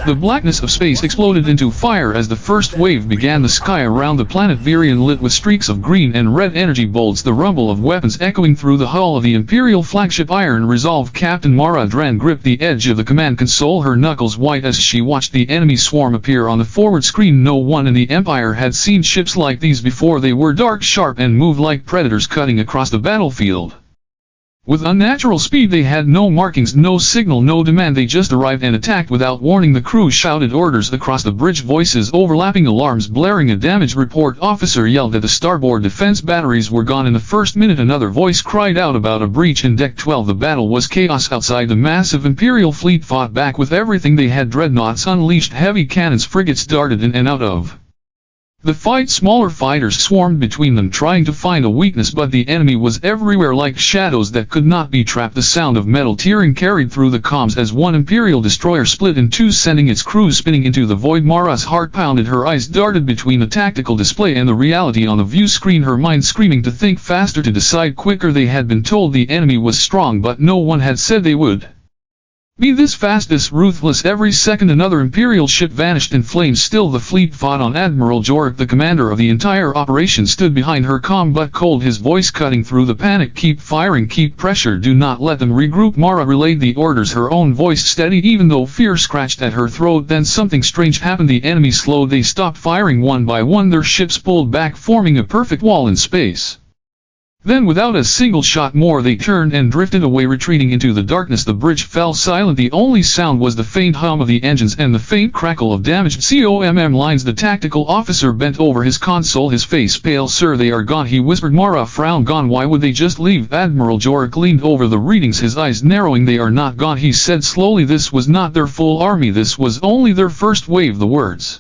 The blackness of space exploded into fire as the first wave began. The sky around the planet Virion lit with streaks of green and red energy bolts, the rumble of weapons echoing through the hull of the Imperial flagship. Iron Resolve Captain Mara Dran gripped the edge of the command console, her knuckles white as she watched the enemy swarm appear on the forward screen. No one in the Empire had seen ships like these before. They were dark, sharp, and moved like predators cutting across the battlefield. With unnatural speed, they had no markings, no signal, no demand. They just arrived and attacked without warning. The crew shouted orders across the bridge, voices overlapping, alarms blaring. A damage report officer yelled that the starboard defense batteries were gone in the first minute. Another voice cried out about a breach in Deck 12. The battle was chaos outside. The massive Imperial fleet fought back with everything they had. Dreadnoughts unleashed heavy cannons, frigates darted in and out of the fight. Smaller fighters swarmed between them, trying to find a weakness, but the enemy was everywhere like shadows that could not be trapped. The sound of metal tearing carried through the comms as one Imperial destroyer split in two, sending its crew spinning into the void. Mara's heart pounded. Her eyes darted between the tactical display and the reality on the view screen, her mind screaming to think faster, to decide quicker. They had been told the enemy was strong, but no one had said they would be this fast, this ruthless. Every second another Imperial ship vanished in flames. Still the fleet fought on. Admiral Jorik, the commander of the entire operation, stood behind her, calm but cold, his voice cutting through the panic. Keep firing, keep pressure, do not let them regroup. Mara relayed the orders, her own voice steady even though fear scratched at her throat. Then something strange happened. The enemy slowed. They stopped firing one by one. Their ships pulled back, forming a perfect wall in space. Then without a single shot more, they turned and drifted away, retreating into the darkness. The bridge fell silent. The only sound was the faint hum of the engines and the faint crackle of damaged COMM lines. The tactical officer bent over his console, his face pale. Sir, they are gone, he whispered. Mara frowned. Gone? Why would they just leave? Admiral Jorik leaned over the readings, his eyes narrowing. They are not gone, he said slowly. This was not their full army. This was only their first wave. The words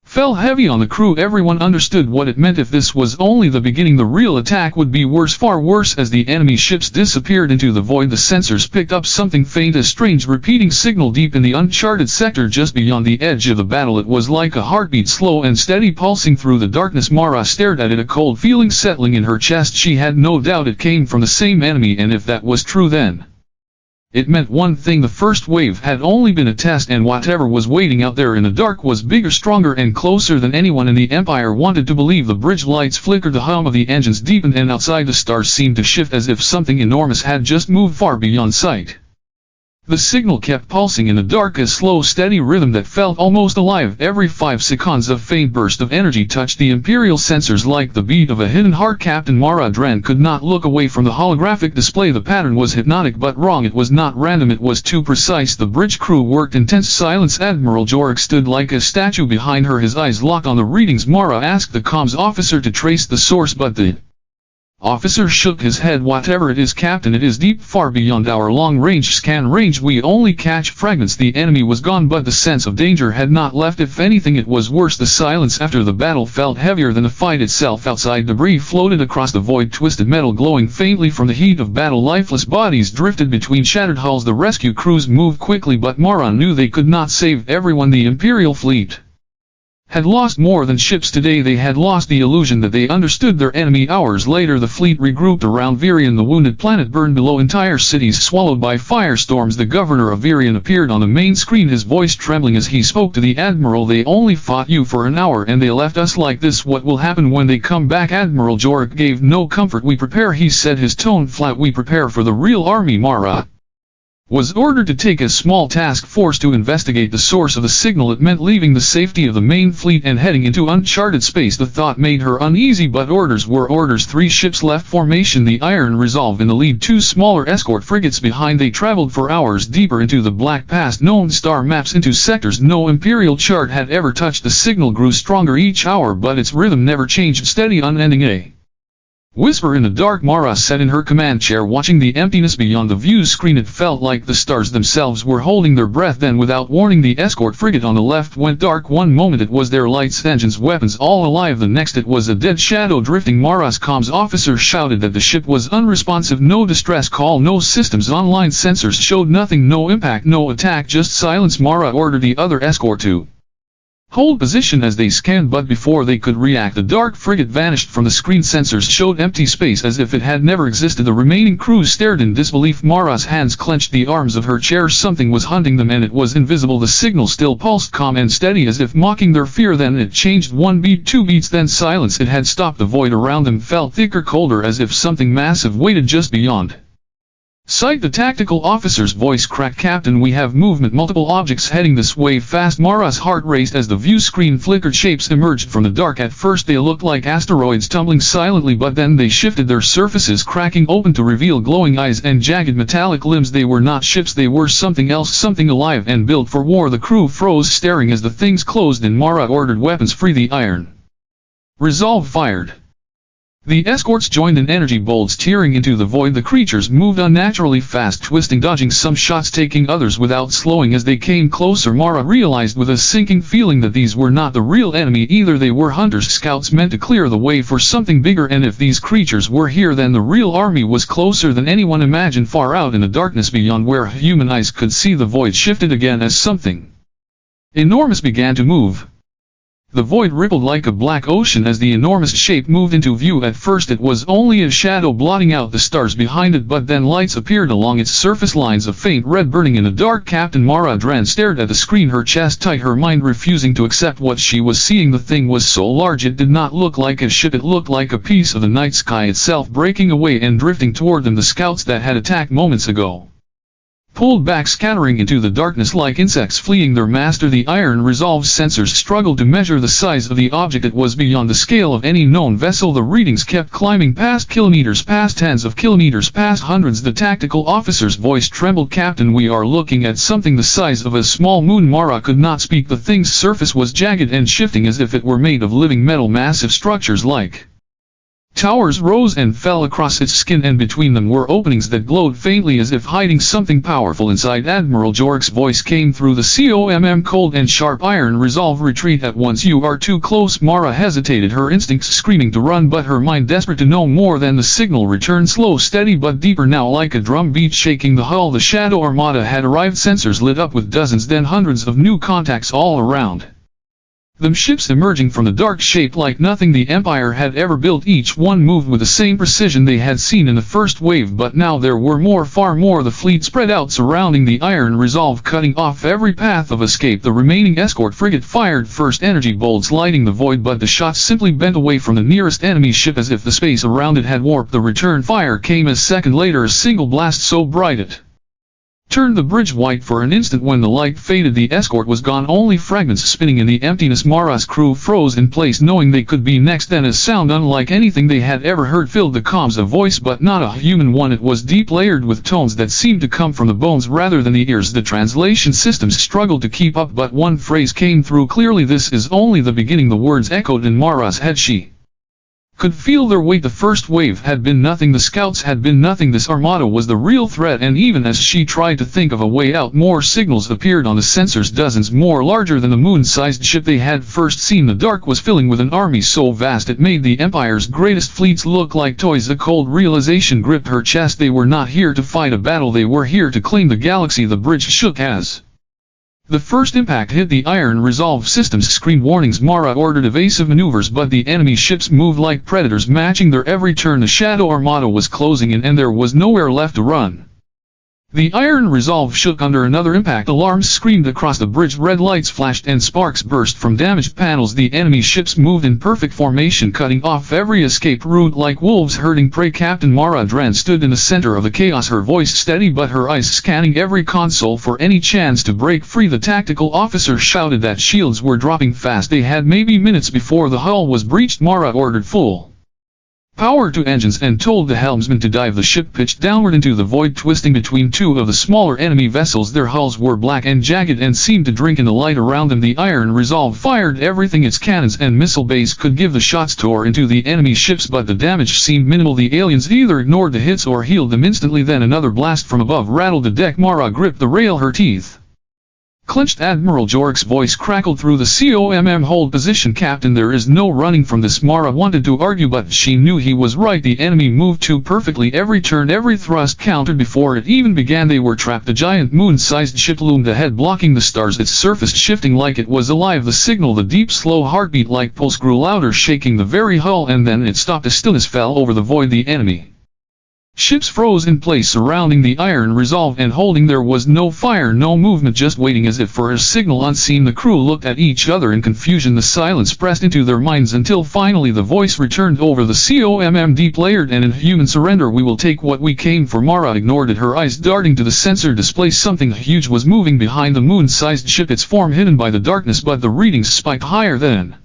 fell heavy on the crew. Everyone understood what it meant. If this was only the beginning, the real attack would be worse, far worse. As the enemy ships disappeared into the void, the sensors picked up something faint, a strange repeating signal deep in the uncharted sector just beyond the edge of the battle. It was like a heartbeat, slow and steady, pulsing through the darkness. Mara stared at it, a cold feeling settling in her chest. She had no doubt it came from the same enemy, and if that was true, then it meant one thing: the first wave had only been a test, and whatever was waiting out there in the dark was bigger, stronger, and closer than anyone in the Empire wanted to believe. The bridge lights flickered, the hum of the engines deepened, and outside the stars seemed to shift as if something enormous had just moved far beyond sight. The signal kept pulsing in the dark, a slow, steady rhythm that felt almost alive. Every 5 seconds a faint burst of energy touched the Imperial sensors like the beat of a hidden heart. Captain Mara Dran could not look away from the holographic display. The pattern was hypnotic but wrong. It was not random, it was too precise. The bridge crew worked in tense silence. Admiral Jorik stood like a statue behind her, his eyes locked on the readings. Mara asked the comms officer to trace the source, but the officer shook his head. Whatever it is, Captain, it is deep, far beyond our long-range scan range. We only catch fragments. The enemy was gone, but the sense of danger had not left. If anything, it was worse. The silence after the battle felt heavier than the fight itself. Outside, debris floated across the void, twisted metal glowing faintly from the heat of battle. Lifeless bodies drifted between shattered hulls. The rescue crews moved quickly, but Mara knew they could not save everyone. The Imperial fleet had lost more than ships today. They had lost the illusion that they understood their enemy. Hours later, the fleet regrouped around Virion. The wounded planet burned below, entire cities swallowed by firestorms. The governor of Virion appeared on the main screen, his voice trembling as he spoke to the admiral. They only fought you for an hour and they left us like this. What will happen when they come back? Admiral Jorik gave no comfort. We prepare, he said, his tone flat. We prepare for the real army. Mara was ordered to take a small task force to investigate the source of the signal. It meant leaving the safety of the main fleet and heading into uncharted space. The thought made her uneasy, but orders were orders. 3 ships left formation, the Iron Resolve in the lead, 2 smaller escort frigates behind. They traveled for hours deeper into the black past, known star maps into sectors no Imperial chart had ever touched. The signal grew stronger each hour, but its rhythm never changed, steady, unending. A whisper in the dark. Mara sat in her command chair, watching the emptiness beyond the view screen. It felt like the stars themselves were holding their breath. Then, without warning, the escort frigate on the left went dark. One moment it was their lights, engines, weapons all alive. The next it was a dead shadow drifting. Mara's comms officer shouted that the ship was unresponsive. No distress call, no systems online, sensors showed nothing, no impact, no attack, just silence. Mara ordered the other escort to Hold position as they scanned, but before they could react the dark frigate vanished from the screen. Sensors showed empty space as if it had never existed. The remaining crew stared in disbelief. Mara's hands clenched the arms of her chair. Something was hunting them and it was invisible. The signal still pulsed calm and steady as if mocking their fear. Then it changed. 1 beat, 2 beats, then silence. It had stopped. The void around them felt thicker, colder, as if something massive waited just beyond. Sight. The tactical officer's voice cracked. Captain, we have movement. Multiple objects heading this way fast. Mara's heart raced as the view screen flickered. Shapes emerged from the dark. At first they looked like asteroids tumbling silently, but then they shifted, their surfaces cracking open to reveal glowing eyes and jagged metallic limbs. They were not ships, they were something else, something alive and built for war. The crew froze, staring as the things closed in. Mara ordered, weapons free. The iron resolve fired. The escorts joined in, energy bolts tearing into the void. The creatures moved unnaturally fast, twisting, dodging some shots, taking others without slowing. As they came closer, Mara realized with a sinking feeling that these were not the real enemy either. They were hunters, scouts meant to clear the way for something bigger, and if these creatures were here, then the real army was closer than anyone imagined. Far out in the darkness beyond where human eyes could see, the void shifted again as something enormous began to move. The void rippled like a black ocean as the enormous shape moved into view. At first it was only a shadow blotting out the stars behind it, but then lights appeared along its surface, lines of faint red burning in the dark. Captain Mara Dran stared at the screen, her chest tight, her mind refusing to accept what she was seeing. The thing was so large it did not look like a ship, it looked like a piece of the night sky itself, breaking away and drifting toward them. The scouts that had attacked moments ago pulled back, scattering into the darkness like insects fleeing their master. The iron resolve sensors struggled to measure the size of the object. It was beyond the scale of any known vessel. The readings kept climbing, past kilometers, past tens of kilometers, past hundreds. The tactical officer's voice trembled. Captain, we are looking at something the size of a small moon. Mara could not speak. The thing's surface was jagged and shifting as if it were made of living metal. Massive structures like towers rose and fell across its skin, and between them were openings that glowed faintly as if hiding something powerful inside. Admiral Jorik's voice came through the COMM, cold and sharp. Iron resolve, retreat at once. You are too close. Mara hesitated, her instincts screaming to run, but her mind desperate to know more. Then the signal returned, slow, steady, but deeper now, like a drum beat shaking the hull. The Shadow Armada had arrived, sensors lit up with dozens, then hundreds of new contacts all around them, ships emerging from the dark, shaped like nothing the Empire had ever built. Each one moved with the same precision they had seen in the first wave, but now there were more, far more. The fleet spread out surrounding the iron resolve, cutting off every path of escape. The remaining escort frigate fired first, energy bolts lighting the void, but the shots simply bent away from the nearest enemy ship as if the space around it had warped. The return fire came a second later, a single blast so bright it turned the bridge white. For an instant when the light faded, the escort was gone, only fragments spinning in the emptiness. Mara's crew froze in place, knowing they could be next. Then a sound unlike anything they had ever heard filled the comms, a voice, but not a human one. It was deep, layered with tones that seemed to come from the bones rather than the ears. The translation systems struggled to keep up, but one phrase came through clearly: this is only the beginning. The words echoed in Mara's head. She could feel their weight. The first wave had been nothing, the scouts had been nothing, this armada was the real threat. And even as she tried to think of a way out, more signals appeared on the sensors, dozens more, larger than the moon-sized ship they had first seen. The dark was filling with an army so vast it made the Empire's greatest fleets look like toys. A cold realization gripped her chest. They were not here to fight a battle, they were here to claim the galaxy. The bridge shook as the first impact hit the iron resolve systems, screamed warnings. Mara ordered evasive maneuvers, but the enemy ships moved like predators, matching their every turn. The Shadow Armada was closing in, and there was nowhere left to run. The iron resolve shook under another impact. Alarms screamed across the bridge, red lights flashed and sparks burst from damaged panels. The enemy ships moved in perfect formation, cutting off every escape route like wolves herding prey. Captain Mara Dran stood in the center of the chaos, her voice steady but her eyes scanning every console for any chance to break free. The tactical officer shouted that shields were dropping fast. They had maybe minutes before the hull was breached. Mara ordered full power to engines and told the helmsman to dive. The ship pitched downward into the void, twisting between two of the smaller enemy vessels. Their hulls were black and jagged and seemed to drink in the light around them. The iron resolve fired everything its cannons and missile bays could give. The shots tore into the enemy ships, but the damage seemed minimal. The aliens either ignored the hits or healed them instantly. Then another blast from above rattled the deck. Mara gripped the rail, her teeth Clenched Admiral Jorik's voice crackled through the COMM hold position. Captain, there is no running from this. Mara wanted to argue, but she knew he was right. The enemy moved too perfectly. Every turn, every thrust countered before it even began. They were trapped. The giant moon-sized ship loomed ahead, blocking the stars, its surface shifting like it was alive. The signal, the deep, slow heartbeat-like pulse grew louder, shaking the very hull, and then it stopped. A stillness fell over the void. The enemy ships froze in place surrounding the Iron Resolve and holding. There was no fire, no movement, just waiting as if for a signal. Unseen, the crew looked at each other in confusion. The silence pressed into their minds until finally the voice returned over the COMM, deep-layered and inhuman. Surrender, we will take what we came for. Mara ignored it, her eyes darting to the sensor display. Something huge was moving behind the moon-sized ship, its form hidden by the darkness, but the readings spiked higher than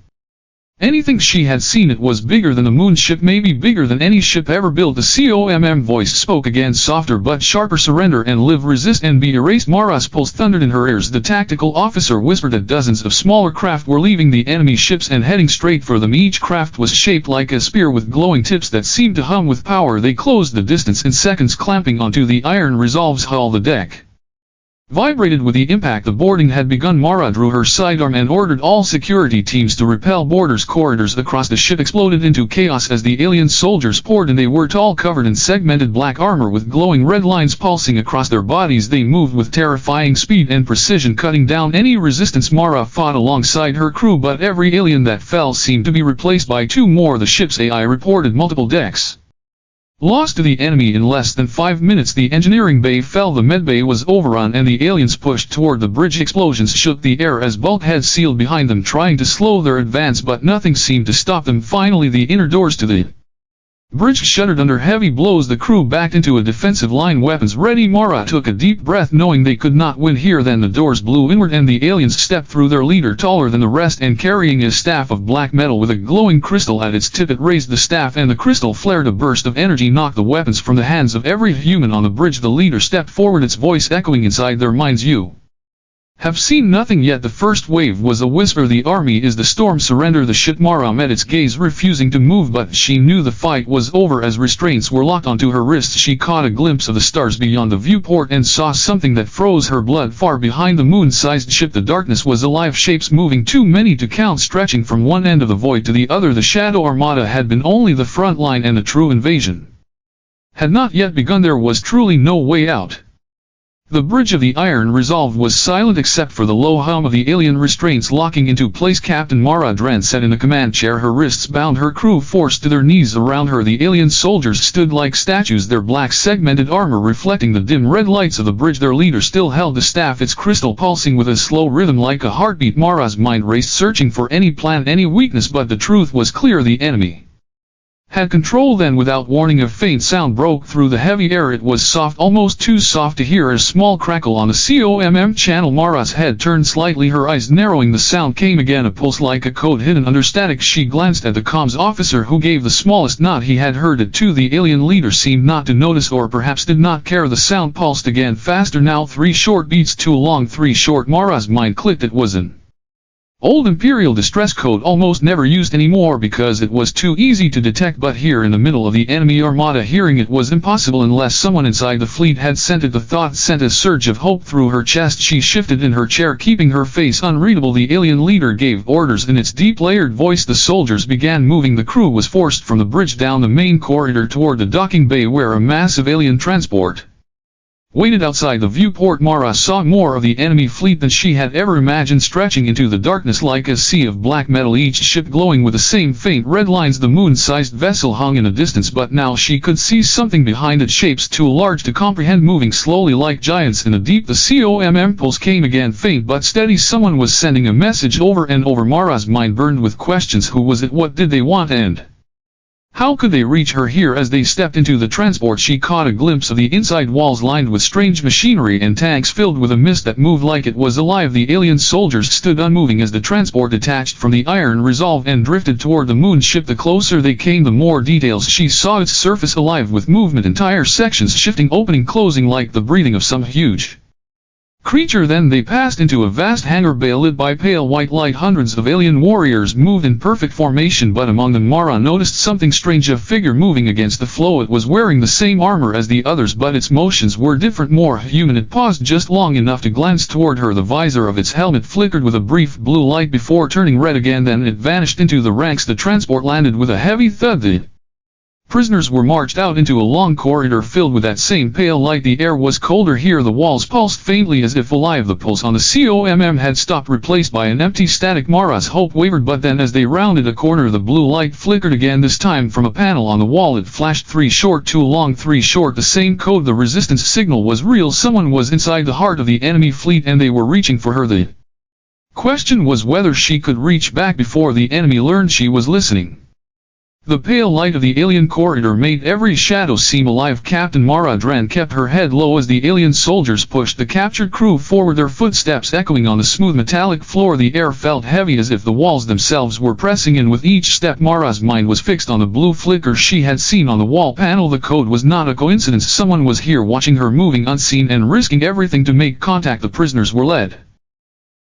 anything she had seen. It was bigger than the moon ship, maybe bigger than any ship ever built. The COMM voice spoke again, softer but sharper. Surrender and live, resist and be erased. Mara's pulse thundered in her ears. The tactical officer whispered that dozens of smaller craft were leaving the enemy ships and heading straight for them. Each craft was shaped like a spear with glowing tips that seemed to hum with power. They closed the distance in seconds, clamping onto the Iron Resolve's hull. The deck vibrated with the impact. The boarding had begun. Mara drew her sidearm and ordered all security teams to repel boarders. Corridors across the ship exploded into chaos as the alien soldiers poured in. They were tall, covered in segmented black armor with glowing red lines pulsing across their bodies. They moved with terrifying speed and precision, cutting down any resistance. Mara fought alongside her crew, but every alien that fell seemed to be replaced by two more. The ship's AI reported multiple decks lost to the enemy in less than 5 minutes. The engineering bay fell, the medbay was overrun, and the aliens pushed toward the bridge. Explosions shook the air as bulkheads sealed behind them, trying to slow their advance, but nothing seemed to stop them. Finally, the inner doors to the bridge shuddered under heavy blows. The crew backed into a defensive line, weapons ready. Mara took a deep breath, knowing they could not win here. Then the doors blew inward and the aliens stepped through. Their leader, taller than the rest and carrying a staff of black metal with a glowing crystal at its tip. It raised the staff and the crystal flared. A burst of energy knocked the weapons from the hands of every human on the bridge. The leader stepped forward, its voice echoing inside their minds. You have seen nothing yet. The first wave was a whisper. The army is the storm. Surrender the ship. Mara met its gaze, refusing to move, but she knew the fight was over as restraints were locked onto her wrists. She caught a glimpse of the stars beyond the viewport and saw something that froze her blood. Far behind the moon-sized ship, the darkness was alive, shapes moving, too many to count, stretching from one end of the void to the other. The Shadow Armada had been only the front line, and the true invasion had not yet begun. There was truly no way out. The bridge of the Iron Resolve was silent except for the low hum of the alien restraints locking into place. Captain Mara Dren sat in the command chair, her wrists bound, her crew forced to their knees around her. The alien soldiers stood like statues, their black segmented armor reflecting the dim red lights of the bridge. Their leader still held the staff, its crystal pulsing with a slow rhythm like a heartbeat. Mara's mind raced, searching for any plan, any weakness, but the truth was clear. The enemy had control. Then, without warning, a faint sound broke through the heavy air. It was soft, almost too soft to hear, a small crackle on the COMM channel. Mara's head turned slightly, her eyes narrowing. The sound came again, a pulse like a code hidden under static. She glanced at the comms officer, who gave the smallest nod. He had heard it too. The alien leader seemed not to notice, or perhaps did not care. The sound pulsed again, faster now, 3 short beats too long, 3 short. Mara's mind clicked. It was an old Imperial distress code, almost never used anymore because it was too easy to detect, but here in the middle of the enemy armada, hearing it was impossible unless someone inside the fleet had sent it. The thought sent a surge of hope through her chest. She shifted in her chair, keeping her face unreadable. The alien leader gave orders in its deep-layered voice. The soldiers began moving. The crew was forced from the bridge down the main corridor toward the docking bay, where a massive alien transport waited outside the viewport. Mara saw more of the enemy fleet than she had ever imagined, stretching into the darkness like a sea of black metal, each ship glowing with the same faint red lines. The moon-sized vessel hung in the distance, but now she could see something behind it, shapes too large to comprehend, moving slowly like giants in the deep. The COMM pulse came again, faint but steady. Someone was sending a message over and over. Mara's mind burned with questions. Who was it? What did they want? And how could they reach her here? As they stepped into the transport, she caught a glimpse of the inside walls lined with strange machinery and tanks filled with a mist that moved like it was alive. The alien soldiers stood unmoving as the transport detached from the Iron Resolve and drifted toward the moon ship. The closer they came, the more details she saw. Its surface alive with movement, entire sections shifting, opening, closing like the breathing of some huge creature. Then they passed into a vast hangar bay lit by pale white light. Hundreds of alien warriors moved in perfect formation, but among them Mara noticed something strange, a figure moving against the flow. It was wearing the same armor as the others, but its motions were different, more human. It paused just long enough to glance toward her. The visor of its helmet flickered with a brief blue light before turning red again, then it vanished into the ranks. The transport landed with a heavy thud. The prisoners were marched out into a long corridor filled with that same pale light. The air was colder here. The walls pulsed faintly as if alive. The pulse on the COMM had stopped, replaced by an empty static. Mara's hope wavered, but then as they rounded a corner the blue light flickered again, this time from a panel on the wall. It flashed 3 short 2 long 3 short, the same code. The resistance signal was real. Someone was inside the heart of the enemy fleet and they were reaching for her. The question was whether she could reach back before the enemy learned she was listening. The pale light of the alien corridor made every shadow seem alive. Captain Mara Dran kept her head low as the alien soldiers pushed the captured crew forward, their footsteps echoing on the smooth metallic floor. The air felt heavy as if the walls themselves were pressing in with each step. Mara's mind was fixed on the blue flicker she had seen on the wall panel. The code was not a coincidence. Someone was here watching her, moving unseen and risking everything to make contact. The prisoners were led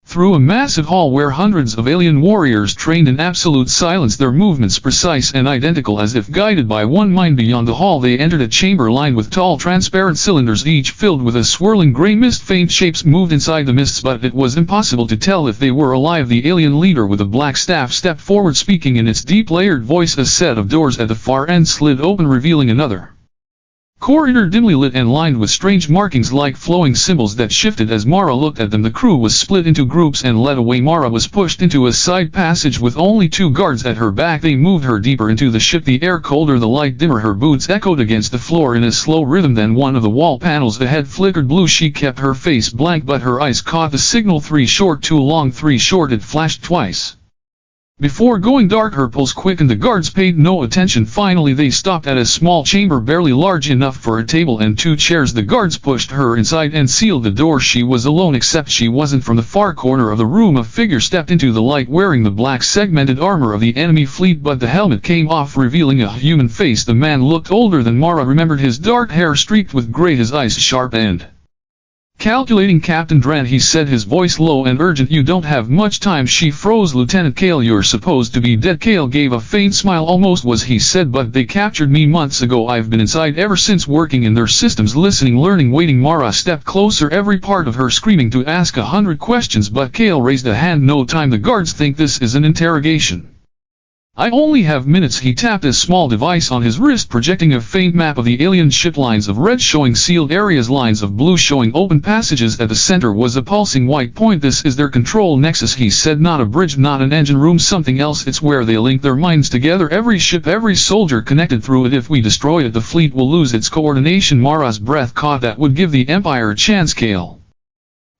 through a massive hall where hundreds of alien warriors trained in absolute silence, their movements precise and identical as if guided by one mind. Beyond the hall they entered a chamber lined with tall transparent cylinders, each filled with a swirling gray mist. Faint shapes moved inside the mists, but it was impossible to tell if they were alive. The alien leader with a black staff stepped forward, speaking in its deep layered voice. A set of doors at the far end slid open, revealing another corridor dimly lit and lined with strange markings like flowing symbols that shifted as Mara looked at them. The crew was split into groups and led away. Mara was pushed into a side passage with only 2 guards at her back. They moved her deeper into the ship, the air colder, the light dimmer. Her boots echoed against the floor in a slow rhythm. Then one of the wall panels ahead flickered blue. She kept her face blank, but her eyes caught the signal 3 short 2 long 3 short. It flashed twice before going dark. Her pulse quickened. The guards paid no attention. Finally they stopped at a small chamber barely large enough for a table and 2 chairs. The guards pushed her inside and sealed the door. She was alone, except she wasn't. From the far corner of the room a figure stepped into the light wearing the black segmented armor of the enemy fleet, but the helmet came off, revealing a human face. The man looked older than Mara remembered, his dark hair streaked with gray, his eyes sharp and calculating. Captain Dran, he said, his voice low and urgent. You don't have much time. She froze. Lieutenant Kale, you're supposed to be dead. Kale gave a faint smile. Almost was, he said, but they captured me months ago. I've been inside ever since, working in their systems, listening, learning, waiting. Mara stepped closer, every part of her screaming to ask 100 questions, but Kale raised a hand. No time. The guards think this is an interrogation. I only have minutes. He tapped a small device on his wrist, projecting a faint map of the alien ship, lines of red showing sealed areas, lines of blue showing open passages. At the center was a pulsing white point. This is their control nexus, he said. Not a bridge, not an engine room, something else. It's where they link their minds together. Every ship, every soldier connected through it. If we destroy it, the fleet will lose its coordination. Mara's breath caught. That would give the Empire a chance. Kale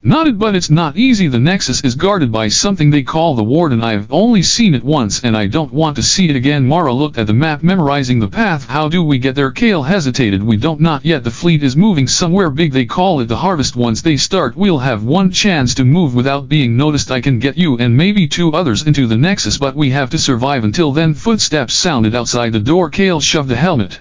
nodded. But it's not easy. The Nexus is guarded by something they call the Warden. I've only seen it once and I don't want to see it again. Mara looked at the map, memorizing the path. How do we get there? Kale hesitated. We don't, not yet. The fleet is moving somewhere big. They call it the Harvest. Once they start, we'll have one chance to move without being noticed. I can get you and maybe 2 others into the Nexus, but we have to survive until then. Footsteps sounded outside the door. Kale shoved the helmet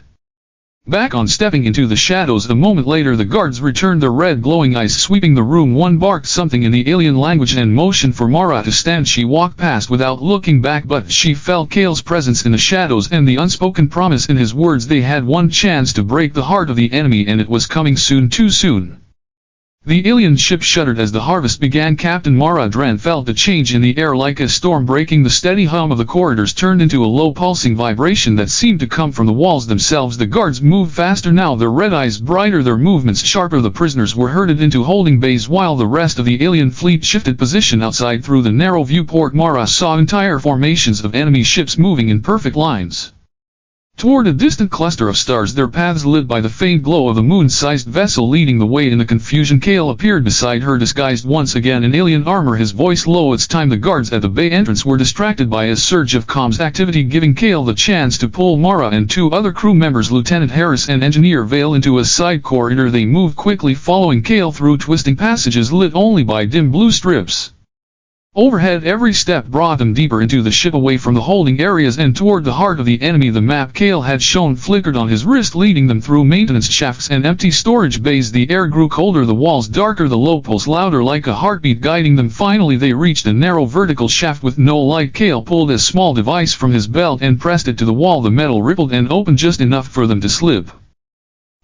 back on, stepping into the shadows. A moment later the guards returned, their red glowing eyes sweeping the room. One barked something in the alien language and motioned for Mara to stand. She walked past without looking back, but she felt Kale's presence in the shadows and the unspoken promise in his words. They had one chance to break the heart of the enemy, and it was coming soon, too soon. The alien ship shuddered as the harvest began. Captain Mara Dran felt a change in the air like a storm breaking. The steady hum of the corridors turned into a low pulsing vibration that seemed to come from the walls themselves. The guards moved faster now, their red eyes brighter, their movements sharper. The prisoners were herded into holding bays while the rest of the alien fleet shifted position outside. Through the narrow viewport Mara saw entire formations of enemy ships moving in perfect lines toward a distant cluster of stars, their paths lit by the faint glow of a moon-sized vessel leading the way. In the confusion Kale appeared beside her, disguised once again in alien armor, his voice low. It's time. The guards at the bay entrance were distracted by a surge of comms activity, giving Kale the chance to pull Mara and 2 other crew members, Lieutenant Harris and Engineer Vale, into a side corridor. They moved quickly, following Kale through twisting passages lit only by dim blue strips Overhead, every step brought them deeper into the ship, away from the holding areas and toward the heart of the enemy. The map Kale had shown flickered on his wrist, leading them through maintenance shafts and empty storage bays. The air grew colder, the walls darker, the low pulse louder like a heartbeat guiding them. Finally they reached a narrow vertical shaft with no light. Kale pulled a small device from his belt and pressed it to the wall. The metal rippled and opened just enough for them to slip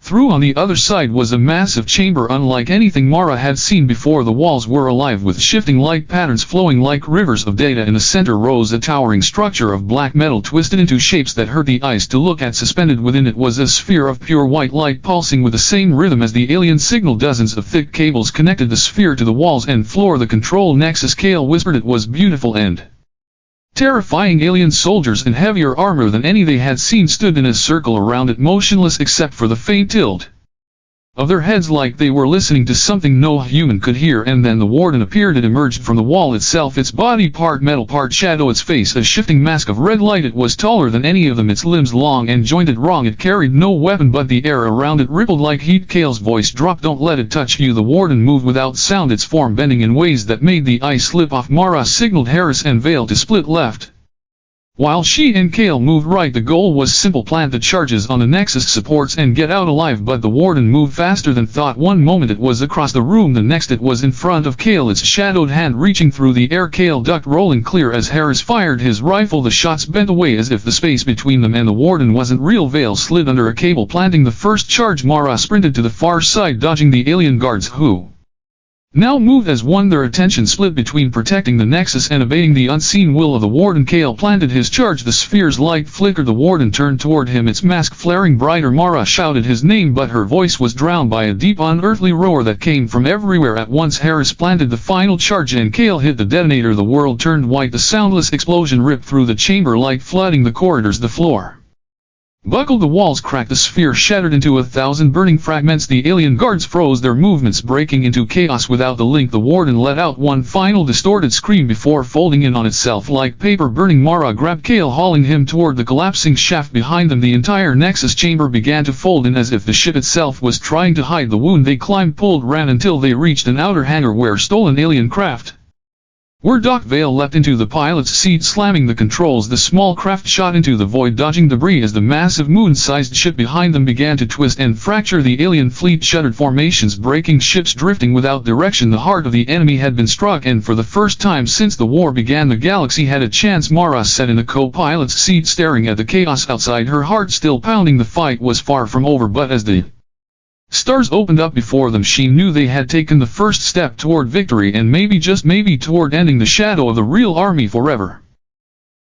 through. On the other side was a massive chamber unlike anything Mara had seen before. The walls were alive with shifting light patterns flowing like rivers of data. In the center rose a towering structure of black metal twisted into shapes that hurt the eyes to look at. Suspended within it was a sphere of pure white light pulsing with the same rhythm as the alien signal. Dozens of thick cables connected the sphere to the walls and floor. The control nexus, Kale whispered. It was beautiful and terrifying. Alien soldiers in heavier armor than any they had seen stood in a circle around it, motionless except for the faint tilt of their heads, like they were listening to something no human could hear. And then the warden appeared. It emerged from the wall itself, its body part metal, part shadow, its face a shifting mask of red light. It was taller than any of them, its limbs long and jointed wrong. It carried no weapon, but the air around it rippled like heat. Kale's voice dropped. Don't let it touch you. The warden moved without sound, its form bending in ways that made the ice slip off. Mara signaled Harris and Vale to split left, while she and Kale moved right. The goal was simple: plant the charges on the Nexus supports and get out alive. But the warden moved faster than thought. One moment it was across the room, the next it was in front of Kale, its shadowed hand reaching through the air. Kale ducked, rolling clear as Harris fired his rifle. The shots bent away as if the space between them and the warden wasn't real. Vale slid under a cable, planting the first charge. Mara sprinted to the far side, dodging the alien guards, who now moved as one, their attention split between protecting the Nexus and obeying the unseen will of the warden. Kale planted his charge. The sphere's light flickered. The warden turned toward him, its mask flaring brighter. Mara shouted his name, but her voice was drowned by a deep, unearthly roar that came from everywhere at once. Harris planted the final charge and Kale hit the detonator. The world turned white. The soundless explosion ripped through the chamber, light flooding the corridors. The floor buckled, the walls cracked, the sphere shattered into 1,000 burning fragments. The alien guards froze, their movements breaking into chaos without the link. The warden let out one final distorted scream before folding in on itself like paper burning. Mara grabbed Kale, hauling him toward the collapsing shaft behind them. The entire Nexus chamber began to fold in as if the ship itself was trying to hide the wound. They climbed, pulled, ran until they reached an outer hangar where stolen alien craft were docked. Vale leapt into the pilot's seat, slamming the controls. The small craft shot into the void, dodging debris as the massive moon-sized ship behind them began to twist and fracture. The alien fleet shuttered, formations breaking, ships drifting without direction. The heart of the enemy had been struck, and for the first time since the war began, the galaxy had a chance. Mara sat in the co-pilot's seat, staring at the chaos outside, her heart still pounding. The fight was far from over, but as the stars opened up before them, she knew they had taken the first step toward victory, and maybe, just maybe, toward ending the shadow of the real army forever.